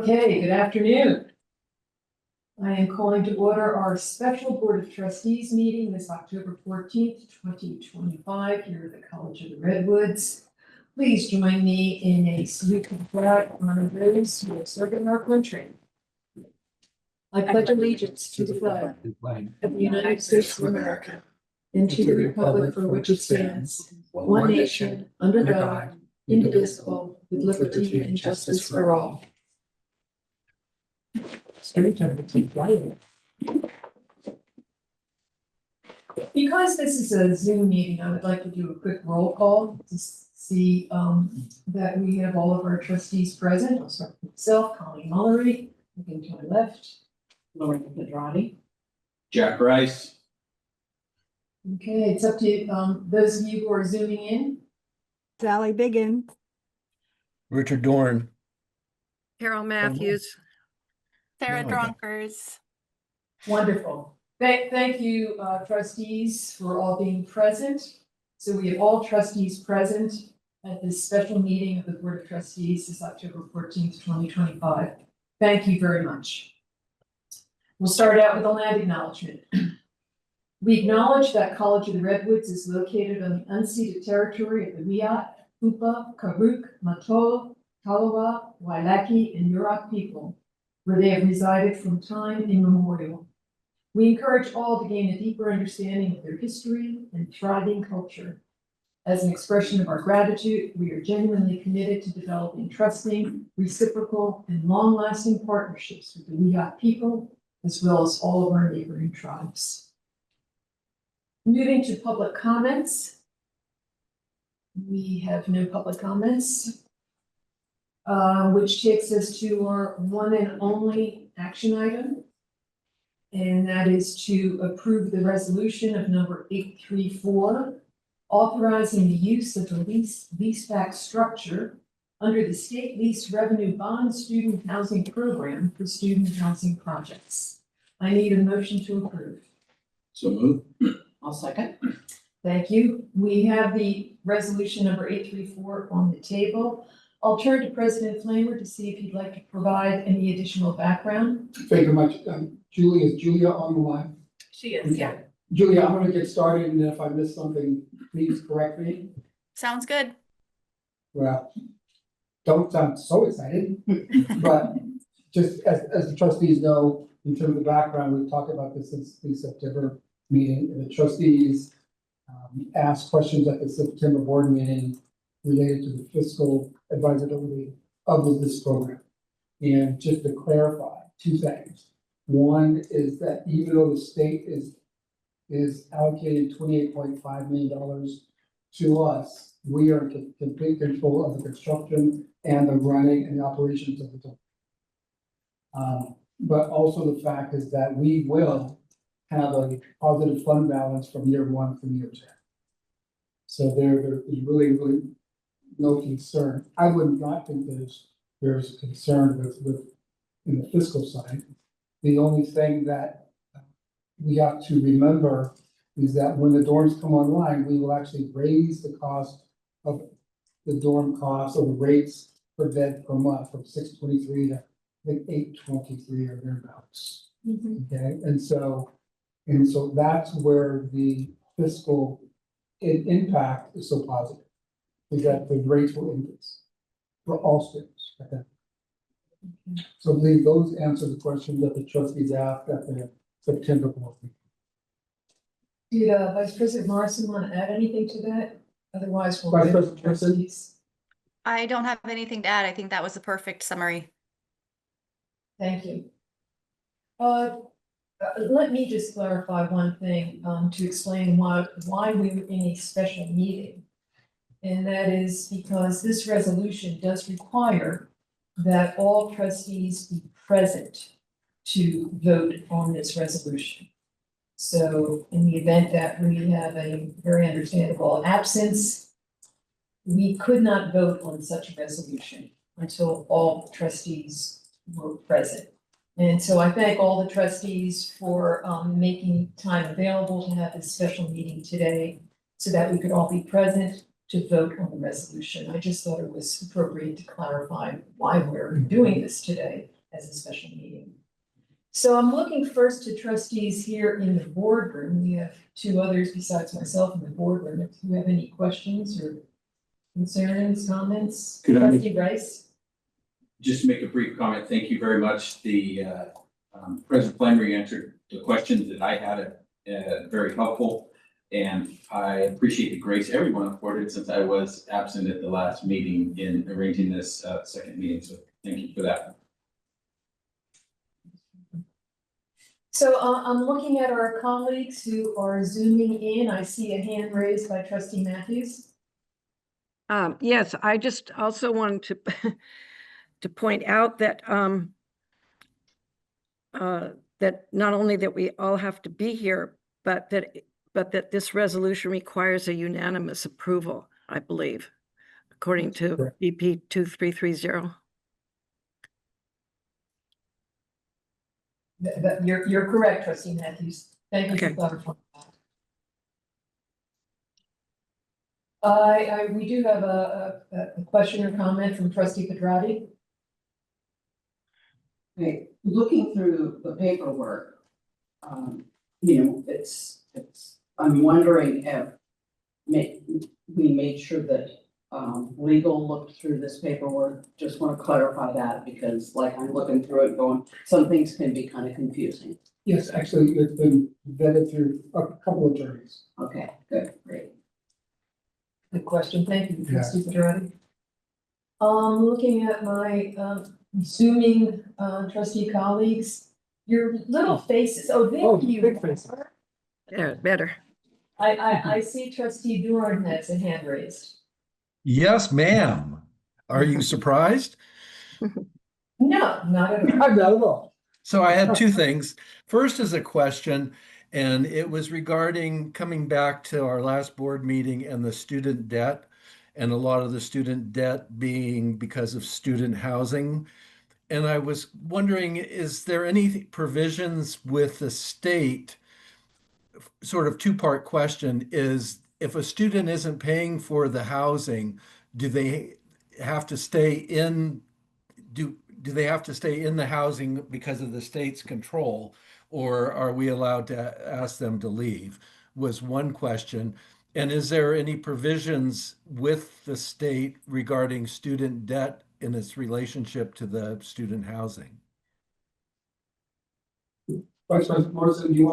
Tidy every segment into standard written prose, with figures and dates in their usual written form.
Okay, good afternoon. I am calling to order our special Board of Trustees meeting this October 14th, 2025 here at the College of the Redwoods. Please join me in a salute to the flag in honor of those who have served in our country. I pledge allegiance to the flag of the United States of America and to the republic for which it stands, one nation, under God, indivisible, with liberty and justice for all. Because this is a Zoom meeting, I would like to do a quick roll call to see that we have all of our trustees present. I'll start with myself, Colleen Mullery, looking to my left, Lauren Pedrati. Jack Rice. Okay, it's up to those of you who are zooming in. Sally Biggin. Richard Dorn. Carol Matthews. Sarah There we go. Dronkers. Wonderful. Thank you, trustees, for all being present. So we have all trustees present at this special meeting of the Board of Trustees this October 14th, 2025. Thank you very much. We'll start out with a land acknowledgement. We acknowledge that College of the Redwoods is located on the unceded territory of the Wiyot, Hoopa, Karuk, Mato, Tolowa, Wailaki, and Yurok people, where they have resided from time immemorial. We encourage all to gain a deeper understanding of their history and thriving culture. As an expression of our gratitude, we are genuinely committed to developing trusting, reciprocal, and long-lasting partnerships with the Wiyot people, as well as all of our neighboring tribes. Moving to public comments. We have no public comments. Which takes us to our one and only action item. And that is to approve the resolution of number 834, authorizing the use of the leaseback structure under the state lease revenue bond student housing program for student housing projects. I need a motion to approve. So moved. I'll second. Thank you. We have the resolution number 834 on the table. I'll turn to President Flamer to see if he'd like to provide any additional background. Thank you much. Is Julia on the line? She is, yeah. Julia, I'm gonna get started, and if I miss something, please correct me. Sounds good. Well, don't sound so excited, but just as the trustees know, in terms of background, we've talked about this since the September meeting, and the trustees asked questions at the September board meeting related to the fiscal advisability of this program. And just to clarify two things. One is that even though the state is allocated $28.5 million to us, we are in complete control of the construction and the running and the operations of the dome. But also the fact is that we will have a positive fund balance from year one from year 10. So there is really no concern. I would not think there's concern with in the fiscal side. The only thing that we have to remember is that when the dorms come online, we will actually raise the cost of the dorm costs or the rates per bed per month from $623 to I think $823 or thereabouts. Okay, and so that's where the fiscal impact is so positive, is that the rates will increase for all students. Okay. So I believe those answer the question that the trustees asked at the September board meeting. Did Vice President Morrison want to add anything to that? Otherwise, we'll. Vice go to President Morrison? trustees. I don't have anything to add. I think that was a perfect summary. Thank you. Let me just clarify one thing to explain why we were in a special meeting. And that is because this resolution does require that all trustees be present to vote on this resolution. So in the event that we have a very understandable absence, we could not vote on such a resolution until all trustees were present. And so I thank all the trustees for making time available to have this special meeting today so that we could all be present. to vote on the resolution. I just thought it was appropriate to clarify why we're doing this today as a special meeting. So I'm looking first to trustees here in the boardroom. We have two others besides myself in the boardroom. If you have any questions or concerns, comments? Could I- Trustee Rice? Just make a brief comment. Thank you very much. The President Flannery answered the questions that I had, very helpful. And I appreciate the grace everyone afforded since I was absent at the last meeting in arranging this second meeting. So thank you for that. So I'm looking at our colleagues who are zooming in. I see a hand raised by trustee Matthews. Yes, I just also wanted to to point out that that not only that we all have to be here, but that this resolution requires a unanimous approval, I believe, according to Correct. BP 2330. You're correct, trustee Matthews. Thank you for Okay. clarifying that. We do have a question or comment from trustee Pedrati. Okay, looking through the paperwork, I'm wondering if we made sure that, legal looked through this paperwork. Just want to clarify that because like I'm looking through it going, some things can be kind of confusing. Yes, actually, it's been vetted through a couple of attorneys. Okay, good, great. Good question. Thank you, Yeah. trustee Pedrati. Looking at my zooming trustee colleagues, your little faces. Oh, Oh, there you big are. faces. Yeah, better. I see trustee Doran has a hand raised. Yes, ma'am. Are you surprised? No, not at all. I'm not at all. So I had two things. First is a question, and it was regarding coming back to our last board meeting and the student debt, and a lot of the student debt being because of student housing. And I was wondering, is there any provisions with the state? Sort of two-part question is, if a student isn't paying for the housing, do they have to stay in, do they have to stay in the housing because of the state's control, or are we allowed to ask them to leave? Was one question. And is there any provisions with the state regarding student debt in its relationship to the student housing? Vice President Morrison, do you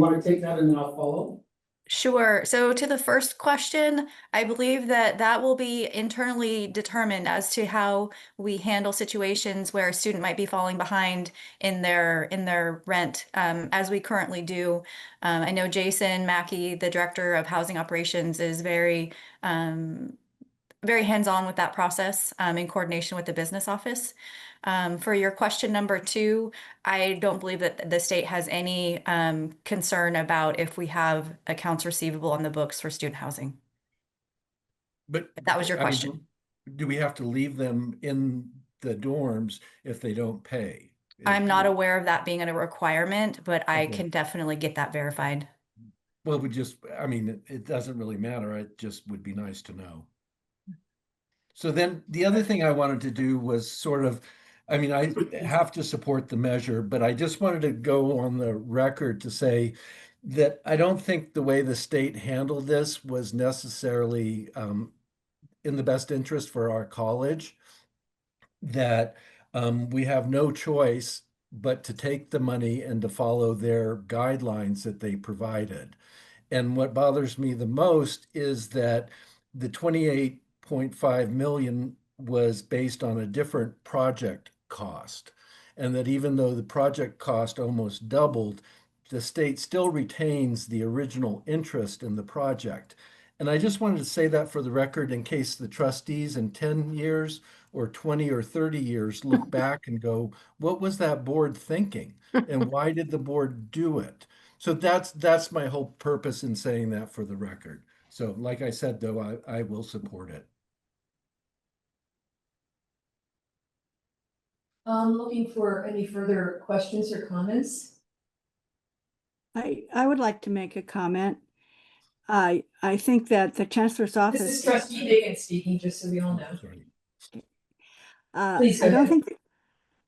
want to take that and then I'll follow? Sure. So to the first question, I believe that that will be internally determined as to how we handle situations where a student might be falling behind in their rent, as we currently do. I know Jason Mackey, the director of housing operations, is very hands-on with that process in coordination with the business office. For your question number two, I don't believe that the state has any concern about if we have accounts receivable on the books for student housing. But If that was your I mean, question. do we have to leave them in the dorms if they don't pay? I'm not aware of that being a requirement, but I Okay. can definitely get that verified. Well, we just, I mean, it doesn't really matter. It just would be nice to know. So then the other thing I wanted to do was sort of, I mean, I have to support the measure, but I just wanted to go on the record to say that I don't think the way the state handled this was necessarily in the best interest for our college, that we have no choice but to take the money and to follow their guidelines that they provided. And what bothers me the most is that the 28.5 million was based on a different project cost. And that even though the project cost almost doubled, the state still retains the original interest in the project. And I just wanted to say that for the record in case the trustees in 10 years or 20 or 30 years look back and go, what was that board thinking? And why did the board do it? So that's my whole purpose in saying that for the record. So like I said, though, I will support it. Looking for any further questions or comments? I would like to make a comment. I think that the chancellor's This office. is trustee Biggin speaking, just so we all know. Sorry. Please go I don't ahead.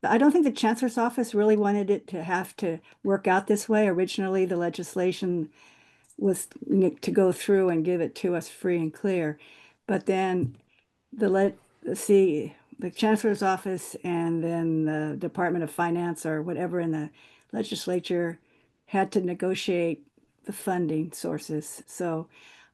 I don't think the chancellor's office really wanted it to have to work out this way. Originally, the legislation was to go through and give it to us free and clear. But then the chancellor's office and then the Department of Finance or whatever in the legislature had to negotiate the funding sources. So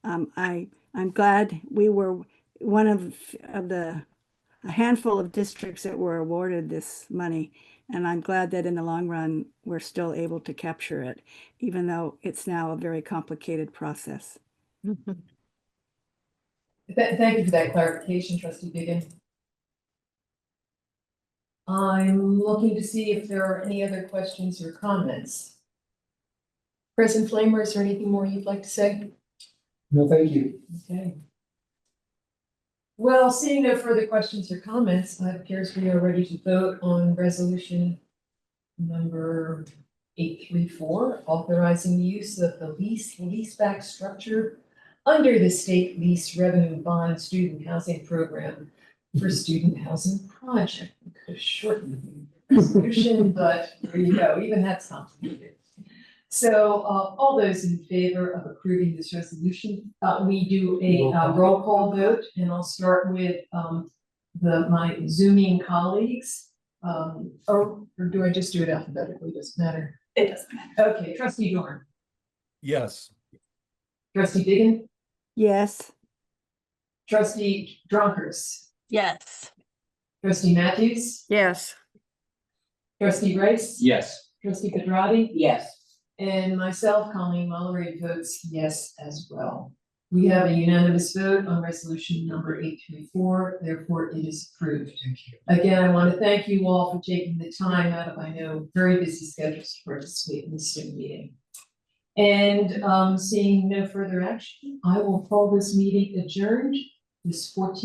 I'm glad we were one of a handful of districts that were awarded this money. And I'm glad that in the long run, we're still able to capture it, even though it's now a very complicated process. Thank you for that clarification, trustee Biggin. I'm looking to see if there are any other questions or comments. President Flamer, is there anything more you'd like to say? No, thank you. Okay. Well, seeing no further questions or comments, it appears we are ready to vote on resolution number 834, authorizing the use of the leaseback structure under the state lease revenue bond student housing program for student housing project. We could have shortened the resolution, but there you go, even that's complicated. So all those in favor of approving this resolution, we do a roll call vote, and I'll start with my Zooming colleagues. Or do I just do it alphabetically? Doesn't matter. It doesn't matter. Okay, trustee Dorn, Yes. trustee Biggin, Yes, trustee Dronkers, Yes. trustee Matthews, Yes, trustee Rice. Yes. Trustee Pedrati. Yes. And myself, Colleen Mullery, votes yes as well. We have a unanimous vote on resolution number 834, therefore it is approved. Thank you. Again, I want to thank you all for taking the time out of, I know, very busy schedules to participate in this Zoom meeting. And seeing no further action, I will call this meeting adjourned, this 14th